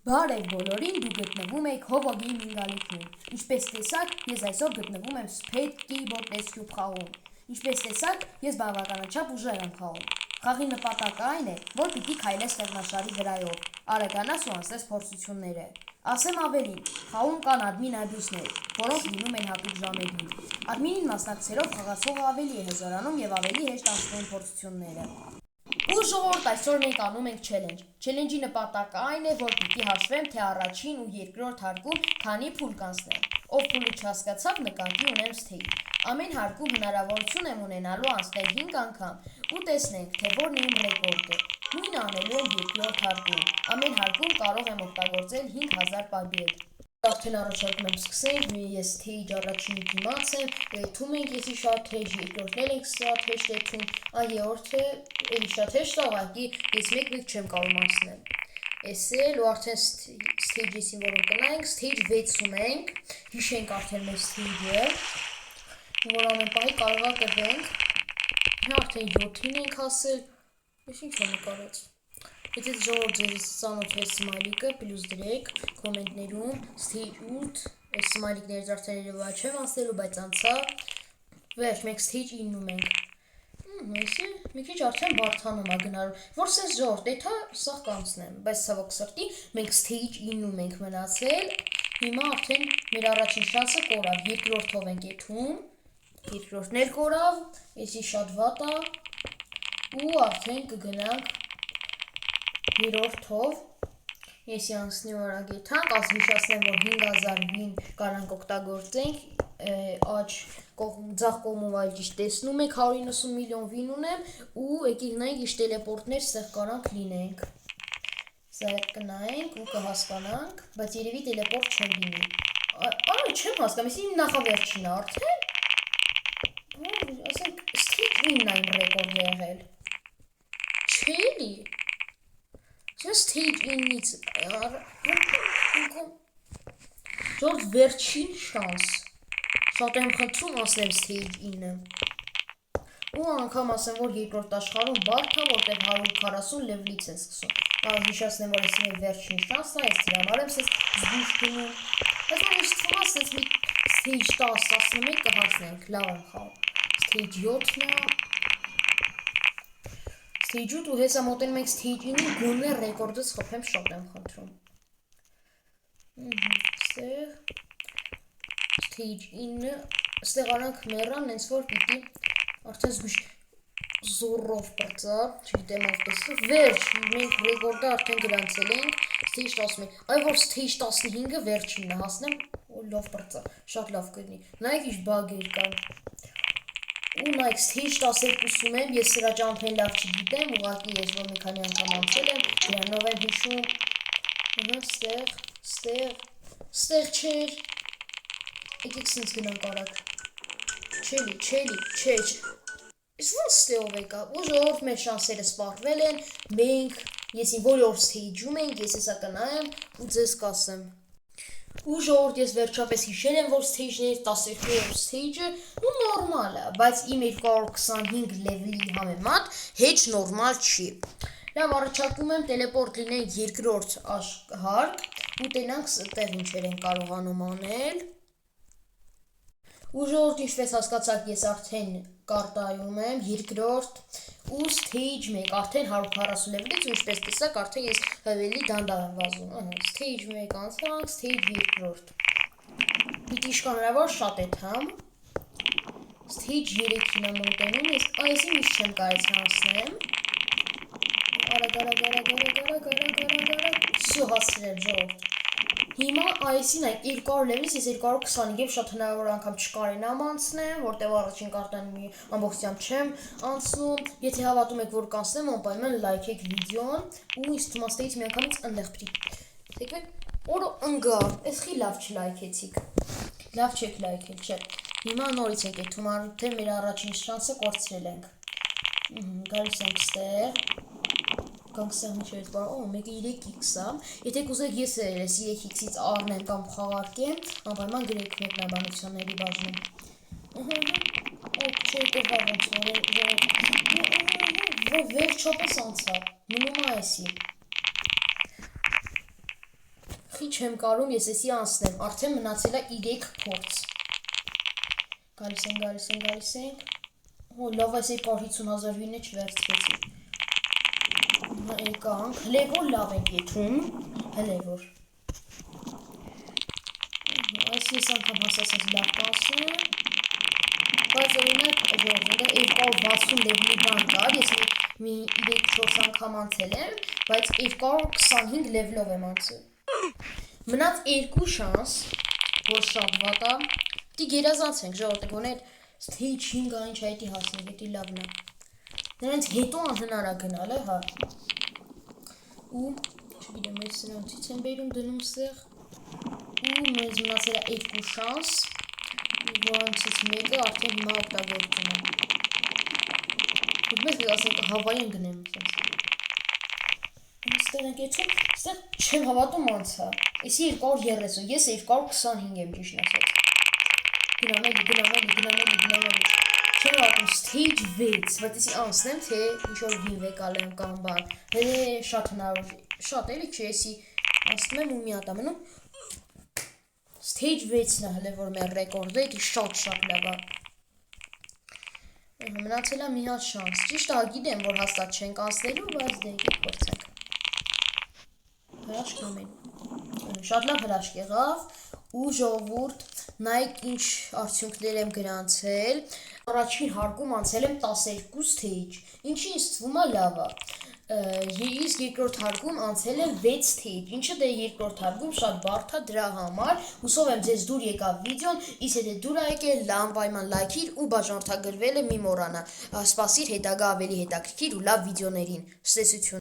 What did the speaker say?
Բարև բոլորին, դու գտնվում եք Հովոգի մինգալիքում։ Ինչպես տեսաք, ես այսօր գտնվում եմ Spade Keyboard S-Cube խաղում։ Ինչպես տեսաք, ես բավականաչափ ուժեղ եմ խաղում։ Խաղի նպատակը այն է, որ պիտի քայլես ստեղնաշարի վրայով, արագանաս ու անցնես փորձությունները։ Ասեմ ավելին, խաղում կան admin abuse-ներ, որոնք լինում են հատուկ ժամերին։ Admin-ին մասնակցելով խաղացողը ավելի է հզորանում եւ ավելի հեշտ անցնում փորձությունները։ Ու ժողովուրդ, այսօր մենք անում ենք challenge։ Challenge-ի նպատակը այն է, որ պիտի հաշվեմ, թե առաջին ու երկրորդ հարկում քանի փուլ կանցնեմ։ Ով փուլը չհասկացավ, նկատի ունեմ stage։ Ամեն հարկում հնարավորություն եմ ունենալու անցնել 5 անգամ ու տեսնենք, թե որն է իմ ռեկորդը։ Նույնը անելու եմ երկրորդ հարկում։ Ամեն հարկում կարող եմ օգտագործել 5000 պաբետ։ Արդեն առաջարկում եմ սկսենք, ես stage առաջինի դիմաց եմ, եթում ենք եսի շատ հեշտ, երկրորդն էլ ենք շատ հեշտ եթում, երրորդը էլի շատ հեշտ ուղղակի ես մեկ չեմ կարող անցնել։ Էս էլ ու արդեն stage-ին որում կնայենք, stage 6-ում ենք, հիշենք արդեն մեր stage-ը, որ ամեն պահի կարող կրվենք, արդեն 7-ին ենք հասել, ես ինչ է նկարեց։ Եթե ժողովուրդ ձեզ ծանոթ է սմայլիկը, պլյուս դրեք կոմենտներում, stage 8, այս սմայլիկներից արդեն երևա չեմ անցնելու, բայց անցա, վերջ, մենք stage 9-ում ենք, մեսի, մի քիչ արդեն բարդանում է գնալու, որ սենց ժողովուրդ, էթա սաղ կանցնեմ, բայց ցավոք սրտի, մենք stage 9-ում ենք մնացել, հիմա արդեն մեր առաջին շանսը կորավ, երկրորդով ենք եթում, երկրորդն էլ կորավ, եսի շատ վատ է, ու արդեն կգնանք երրորդով, եսի անցնի օրագ եթանք, ասվիշասնեմ, որ 5000 վին կարանք օգտագործենք, ձախ կողմով այլ ճիշտ տեսնում եք, 190 միլիոն վին ունեմ, ու եկի գնայինք իշ տելեպորտներ սեղ կարանք լինենք, սեղ կնայենք ու կհասկանանք, բայց երևի տելեպորտ չեմ լինի, չեմ հասկամ, եսի իմ նախավերջին արդեն, ասենք stage 9-ն այն ռեկորդ եղել, չելի, stage 9-ից, ժորդ վերջին շանս, շատ եմ խնդրում ասեմ stage 9-ը, ու անգամ ասեմ, որ երկրորդ աշխարհում բարդ է, որտեղ 140 լևլից են սկսում, հիշացնեմ, որ եսի մեր վերջին շանսն է, ես դրամար եմ սենց զգուշ գնում, բայց որ ես թվում է սենց մի stage 10-11 կհասնենք, լավ եմ խաղում, stage 7-ն է, stage 8 ու հեսա մոտենում ենք stage 9-ի գոնե ռեկորդս խփեմ, շատ եմ խնդրում, ստեղ, stage 9-ը, ստեղ արանք մեռան, նենց որ պիտի, արդեն զգուշ զորով պրծա, չգիտեմ ով տեսնով, վերջ, մենք ռեկորդը արդեն գրանցել ենք, stage 11, այ որ stage 15-ը վերջինն է, հասնեմ, լավ պրծա, շատ լավ կգնի, նայք իշ բագեր կան, ու նայք stage 12-ում եմ, ես սրա ճամփեն լավ չգիտեմ, ուղղակի ես որ մի քանի անգամ անցել եմ, դրանով եմ հիշում, ստեղ չէր, եկեք սենց գնանք արագ, չէ, ես ոնց ստեղով եկա, ու ժողովուրդ մեր շանսերը սպառվել են, մենք, եսի որի օր stage-ում ենք, ես եսա կնայեմ ու ձեզ կասեմ, ու ժողովուրդ ես վերջապես հիշել եմ, որ stage-ներից 12-ով stage-ը, ու նորմալ է, բայց իմ 225 լևլի համեմատ հեչ նորմալ չի, լավ առաջարկում եմ տելեպորտ լինենք երկրորդ հարկ, ու տենանք ստեղ ինչեր են կարողանում անել, ու ժողովուրդ ինչպես հասկացաք ես արդեն կարտայում եմ, երկրորդ ու stage 1, արդեն 140 լևլից ու ինչպես տեսակ արդեն ես հավելի դանդաղ եմ վազում, stage 1 անցանք, stage երկրորդ, պիտի իշկանրավոր շատ եթամ, stage 3-ին եմ մոտենում, այսի միշտ չեմ կարեց հանցնեմ, արագ, սո հասրել ժողովուրդ, հիմա այսին այն 200 լևլից ես 225 եմ շատ հնարավոր անգամ չկարենամ անցնեմ, որտեղ առաջին կարտան մի ամբողջությամբ չեմ անցնում, եթե հավատում եք, որ կանցնեմ, անպայման լայքեք վիդեոն, ու ինձ թվում աստեղից մի անգամից ընդեղ պիտի, թեկվեք, որը ընգա, ես խի լավ չլայքեցիք, լավ չեք լայքել, չէ, հիմա նորից եք եթում, արդեն մեր առաջին շանսը կորցրել ենք, գալիս ենք ստեղ, կանք սեղ միջերից բարը, մեկը 3x է, եթե կուզեք ես ես 3x-ից առնեմ կամ խաղարկեմ, անպայման գրեք մեկնաբանությունների բաժնում, չէ կրվավ ոնց, վերջապես անցա, մնում է այսի, Խի չեմ կարում ես էսի անցնեմ, արդեն մնացել է 3 փորձ։ Գալիս ենք։ Հո լավ այս 250,000 վինը չվերցվեցի։ Եկանք, հլեկ որ լավ ենք եթում, հլեկ որ։ Այս ես անգամ հասասած լավ կասում, բայց օրինակ 260 լևնի բան կար, ես մի 3-4 անգամ անցել եմ, բայց 225 լևլով եմ անցել։ Մնաց 2 շանս, որ շատ վատ է, դի գերազանցենք, ժողովուրդ գոներ stage 5-ը ինչ այդի հասնենք, էդի լավն է։ Նրանց հետո անհնար է գնալը, հա։ Ու, չգիտեմ, ես սրանցից եմ բերում դնում ստեղ, ու մեզ մնացել է 2 շանս, որոնցից մեկը արդեն հիմա օգտագործում եմ։ Ու մեզ ասենք հավային գնեմ, ստեղ ենք եթում, ստեղ չեմ հավատում անցա, եսի 230, ես 225 եմ ճիշտ ասած։ Գնամ, չեմ հավատում, stage 6, բայց եսի անցնեմ, թե ինչ-որ հին վեկալ եմ կամ բան, հենց շատ հնարավոր, շատ էլի չէ, եսի անցնում եմ ու մի հատ ամնում, stage 6-ն է հլե որ մեր ռեկորդը, էդի շատ լավ է։ Մնացել է մի հատ շանս, ճիշտ է գիտեմ, որ հաստատ չենք անցնելու, բայց դե եկեք փորձենք։ Հրաշք ամեն։ Շատ լավ հրաշք եղավ, ու ժողովուրդ, նայեք ինչ արդյունքներ եմ գրանցել, առաջին հարկում անցել եմ 12 stage, ինչի ինձ թվում է լավ է, իսկ երկրորդ հարկում անցել եմ 6 stage, ինչը դե երկրորդ հարկում շատ բարդ է դրա համար, հուսով եմ ձեզ դուր եկավ վիդեոն, իսկ եթե դուր ա եկել անպայման լայքիր ու բաժանորդագրվելը մի մոռանա, սպասիր հետագա ավելի հետաքրքիր ու լավ վիդեոներին, ցտեսություն։